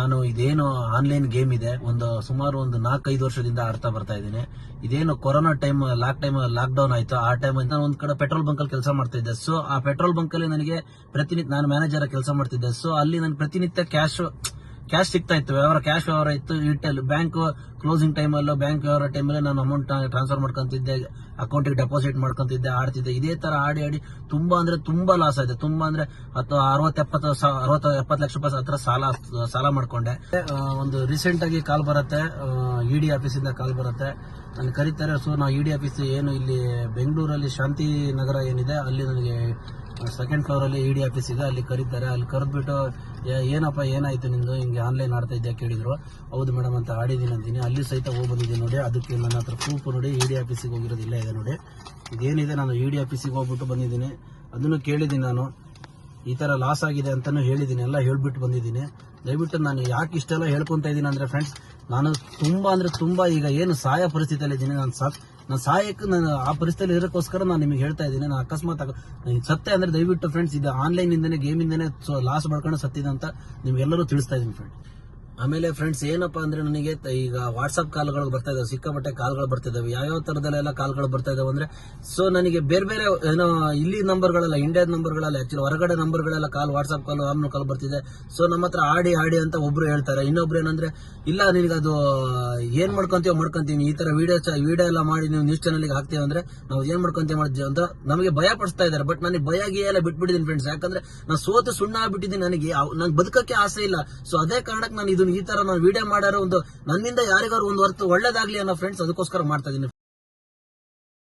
ನಾನು ಇದೇನು online game ಇದೆ ಸುಮಾರು 4-5 ವರ್ಷದಿಂದ ಆಡ್ತಾ ಬರ್ತಾ ಇದ್ದೀನಿ. ಇದೇನು ಕೊರೋನಾ ಲಾಕ್ ಡೌನ್ ಆಯ್ತು. ಆ ಟೈಮ್ ನಾನು ಒಂದ್ ಕಡೆ ಪೆಟ್ರೋಲ್ ಬಂಕ್ ಅಲ್ಲಿ ಕೆಲಸ ಮಾಡ್ತಾ ಇದ್ದೆ. ಸೊ ಆ ಪೆಟ್ರೋಲ್ ಬಂಕ್ ಅಲ್ಲಿ ನನಗೆ ಪ್ರತಿನಿತ್ಯ ನಾನು ಮ್ಯಾನೇಜರ್ ಕೆಲಸ ಮಾಡ್ತಿದ್ದೆ. ಸೊ ಅಲ್ಲಿ ನಾನು ಪ್ರತಿನಿತ್ಯ ಕ್ಯಾಶ್ ಸಿಗ್ತಾ ಇತ್ತು, ಕ್ಯಾಶ್ ವ್ಯವಹಾರ ಇತ್ತು. ಇಟ್ಟಲ್ಲಿ ಬ್ಯಾಂಕ್ ಕ್ಲೋಸಿಂಗ್ ಟೈಮಲ್ಲೂ ಬ್ಯಾಂಕ್ ವ್ಯವಹಾರ ಟೈಮಲ್ಲಿ ನಾನು ಅಮೌಂಟ್ ಟ್ರಾನ್ಸ್ಫರ್ ಮಾಡ್ಕೊಂತಿದ್ದೆ, ಅಕೌಂಟಿಗೆ ಡೆಪಾಸಿಟ್ ಮಾಡ್ಕೊಂತಿದ್ದೆ, ಆಡ್ತಿದ್ದೆ. ಇದೇ ತರ ಆಡಿ ತುಂಬಾ ಅಂದ್ರೆ ತುಂಬಾ ಲಾಸ್ ಆಯ್ತು. ತುಂಬಾ ಅಂದ್ರೆ 60-70 ಲಕ್ಷ ರೂಪಾಯಿ ಹತ್ರ ಸಾಲ ಮಾಡ್ಕೊಂಡೆ. ಒಂದು ರೀಸೆಂಟ್ ಆಗಿ ಕಾಲ್ ಬರುತ್ತೆ, ಇಡಿ ಆಫೀಸಿಂದ ಕಾಲ್ ಬರುತ್ತೆ, ನಾನು ಕರೀತಾರೆ. ಸೊ ನಾವು ಇಡಿ ಆಫೀಸ್ ಏನು ಇಲ್ಲಿ ಬೆಂಗಳೂರಲ್ಲಿ ಶಾಂತಿ ನಗರ ಏನಿದೆ ಅಲ್ಲಿ ನನಗೆ ಸೆಕೆಂಡ್ ಫ್ಲೋರ್ ಅಲ್ಲಿ ಇಡಿ ಆಫೀಸ್ ಇದೆ, ಅಲ್ಲಿ ಕರೀತಾರೆ. ಅಲ್ಲಿ ಕರೆದ್ಬಿಟ್ಟು ಏನಪ್ಪ ಏನಾಯ್ತು ನಿಂದು, ಹಿಂಗೆ ಆನ್ಲೈನ್ ಆಡ್ತಾ ಇದ್ದೆ ಕೇಳಿದ್ರು. ಹೌದು ಮೇಡಮ್ ಅಂತ ಆಡಿದ್ದೀನಿ ಅಂತೀನಿ. ಅಲ್ಲಿ ಸಹಿತ ಹೋಗಿ ಬಂದಿದ್ದೀನಿ ನೋಡಿ. ಅದಕ್ಕೆ ನನ್ನ ಹತ್ರ ಪ್ರೂಫ್ ನೋಡಿ, ಇಡಿ ಆಫೀಸಿಗೆ ಹೋಗಿರೋದು ಇಲ್ಲೇ ಇದೆ ನೋಡಿ. ಇದೇನಿದೆ ನಾನು ಇಡಿ ಆಫೀಸಿಗೆ ಹೋಗ್ಬಿಟ್ಟು ಬಂದಿದ್ದೀನಿ. ಅದನ್ನು ಕೇಳಿದ್ದೀನಿ, ನಾನು ಈ ತರ ಲಾಸ್ ಆಗಿದೆ ಅಂತಾನು ಹೇಳಿದ್ದೀನಿ, ಎಲ್ಲ ಹೇಳ್ಬಿಟ್ಟು ಬಂದಿದ್ದೀನಿ. ದಯವಿಟ್ಟು ನಾನು ಯಾಕೆ ಇಷ್ಟೆಲ್ಲ ಹೇಳ್ಕೊಂತ ಇದ್ದೀನಿ ಅಂದ್ರೆ ಫ್ರೆಂಡ್ಸ್, ನಾನು ತುಂಬಾ ಈಗ ಏನು ಸಹಾಯ ಪರಿಸ್ಥಿತಿಯಲ್ಲಿ ಇದ್ದೀನಿ. ನಾನು ಸಹಾಯಕ್ಕೆ ನಾನು ಆ ಪರಿಸ್ಥಿತಿಯಲ್ಲಿ ಇರೋಕ್ಕೋಸ್ಕರ ನಾನು ನಿಮಗೆ ಹೇಳ್ತಾ ಇದ್ದೀನಿ. ನಾನು ಅಕಸ್ಮಾತ್ ಸತ್ತೆ ಅಂದ್ರೆ ದಯವಿಟ್ಟು ಫ್ರೆಂಡ್ಸ್, ಇದು ಆನ್ಲೈನ್ ಇಂದನೇ ಗೇಮ್ ಇಂದನೇ ಲಾಸ್ ಮಾಡ್ಕೊಂಡು ಸತ್ತಿದೆ ಅಂತ ನಿಮ್ಗೆಲ್ಲರೂ ತಿಳಿಸ್ತಾ ಇದ್ದೀನಿ ಫ್ರೆಂಡ್ಸ್. ಆಮೇಲೆ ಫ್ರೆಂಡ್ಸ್ ಏನಪ್ಪಾ ಅಂದ್ರೆ, ನನಗೆ ಈಗ ವಾಟ್ಸ್ಆಪ್ ಕಾಲ್ಗಳು ಬರ್ತಾ ಇದಾವೆ, ಸಿಕ್ಕಾಪಟ್ಟೆ ಕಾಲ್ಗಳು ಬರ್ತಾ ಇದಾವೆ. ಯಾವ್ಯಾವ ತರದಲ್ಲೆಲ್ಲ ಕಾಲ್ಗಳು ಬರ್ತಾ ಇದಾವೆ ಅಂದ್ರೆ, ಸೊ ನನಗೆ ಬೇರೆ ಏನೋ ಇಲ್ಲಿ ನಂಬರ್ಗಳೆಲ್ಲ ಇಂಡಿಯಾದ ನಂಬರ್ಗಳೆಲ್ಲ, ಆಕ್ಚುಲಿ ಹೊರಗಡೆ ನಂಬರ್ಗಳೆಲ್ಲ ವಾಟ್ಸ್ಆಪ್ ಕಾಲ್ ಬರ್ತಿದೆ. ಸೊ ನಮ್ಮ ಹತ್ರ ಆಡಿ ಅಂತ ಒಬ್ರು ಹೇಳ್ತಾರೆ. ಇನ್ನೊಬ್ರು ಏನಂದ್ರೆ, ಇಲ್ಲ ನಿನಗೆ ಅದು ಏನ್ ಮಾಡ್ಕೊಂತೀವಿ ಈ ತರ ವಿಡಿಯೋ ಎಲ್ಲ ಮಾಡಿ ನೀವು ನ್ಯೂಸ್ ಚಾನಲ್ಗೆ ಹಾಕ್ತೀವಿ ಅಂದ್ರೆ ನಾವು ಏನ್ ಮಾಡ್ಕೊಂತೀವಿ ಅಂತ ನಮಗೆ ಭಯ ಪಡಿಸ್ತಾ ಇದ್ದಾರೆ. ಬಟ್ ನನಗೆ ಭಯ ಎಲ್ಲ ಬಿಟ್ಬಿಟ್ಟಿದ್ದೀನಿ ಫ್ರೆಂಡ್ಸ್. ಯಾಕಂದ್ರೆ ನಾನು ಸೋತು ಸುಣ್ಣ ಆಗ್ಬಿಟ್ಟಿದ್ದೀನಿ. ನಂಗೆ ಬದುಕಕ್ಕೆ ಆಸೆ ಇಲ್ಲ. ಸೊ ಅದೇ ಕಾರಣಕ್ಕೆ ನಾನು ಈ ತರ ನಾನು ವಿಡಿಯೋ ಮಾಡಾರೋ ನನ್ನಿಂದ ಯಾರಿಗಾರು ಒಂದು ಒಳ್ಳೇದಾಗ್ಲಿ ಅನ್ನೋ ಫ್ರೆಂಡ್ಸ್, ಅದಕ್ಕೋಸ್ಕರ ಮಾಡ್ತಾ ಇದೀನಿ.